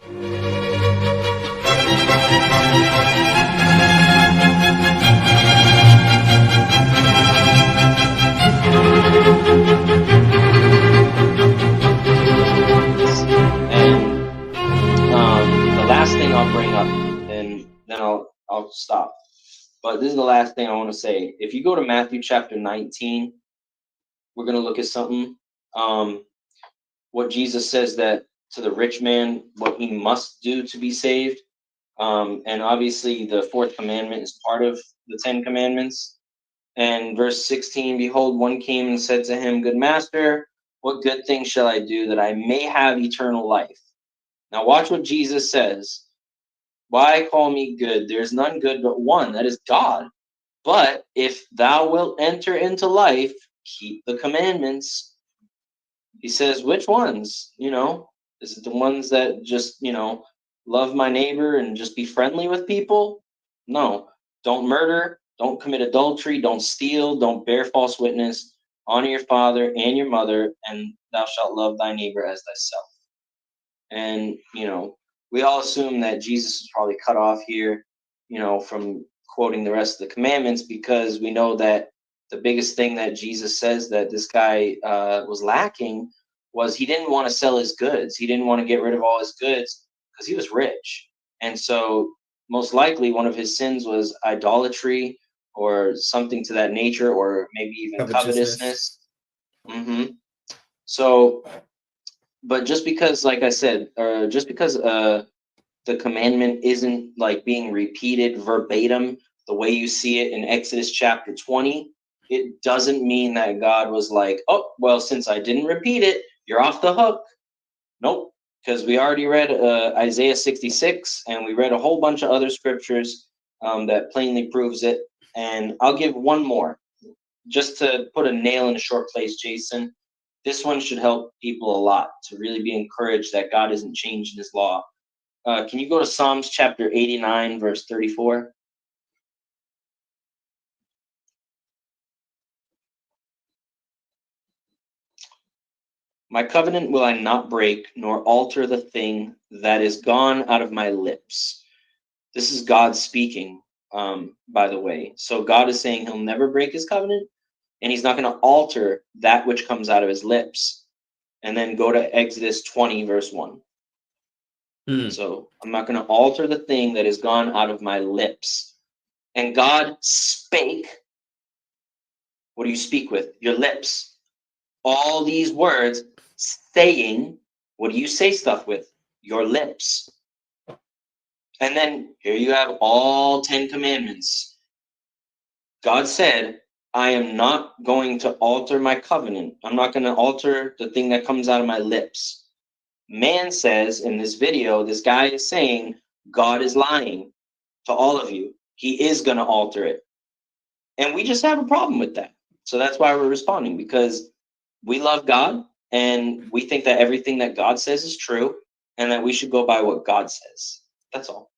And the last thing I'll bring up, and then I'll stop. But this is the last thing I want to say. If you go to Matthew chapter 19, we're going to look at something. What Jesus says that to the rich man, what he must do to be saved. And obviously, the fourth commandment is part of the 10 commandments. And verse 16, behold, one came and said to him, good master, what good thing shall I do that I may have eternal life? Now, watch what Jesus says. Why call me good? There is none good but one, that is God. But if thou wilt enter into life, keep the commandments. He says, which ones? Is it the ones that just, love my neighbor and just be friendly with people? No. Don't murder, don't commit adultery, don't steal, don't bear false witness, honor your father and your mother, and thou shalt love thy neighbor as thyself. And, we all assume that Jesus is probably cut off here, from quoting the rest of the commandments, because we know that the biggest thing that Jesus says that this guy was lacking was he didn't want to sell his goods. He didn't want to get rid of all his goods because he was rich. And so most likely one of his sins was idolatry or something to that nature, or maybe even covetousness. So, but just because, like I said, just because the commandment isn't like being repeated verbatim the way you see it in Exodus chapter 20, it doesn't mean that God was like, oh, well, since I didn't repeat it, you're off the hook. Nope, because we already read Isaiah 66, and we read a whole bunch of other scriptures that plainly proves it. And I'll give one more, just to put a nail in a short place, Jason. This one should help people a lot to really be encouraged that God isn't changing his law. Can you go to Psalms chapter 89, verse 34? My covenant will I not break, nor alter the thing that is gone out of my lips. This is God speaking, by the way. So God is saying he'll never break his covenant, and he's not going to alter that which comes out of his lips. And then go to Exodus 20, verse 1. So I'm not going to alter the thing that is gone out of my lips. And God spake. What do you speak with? Your lips. All these words saying, what do you say stuff with? Your lips. And then here you have all 10 commandments. God said, I am not going to alter my covenant. I'm not going to alter the thing that comes out of my lips. Man says in this video, this guy is saying, God is lying to all of you. He is going to alter it. And we just have a problem with that. So that's why we're responding, because we love God and we think that everything that God says is true and that we should go by what God says. That's all.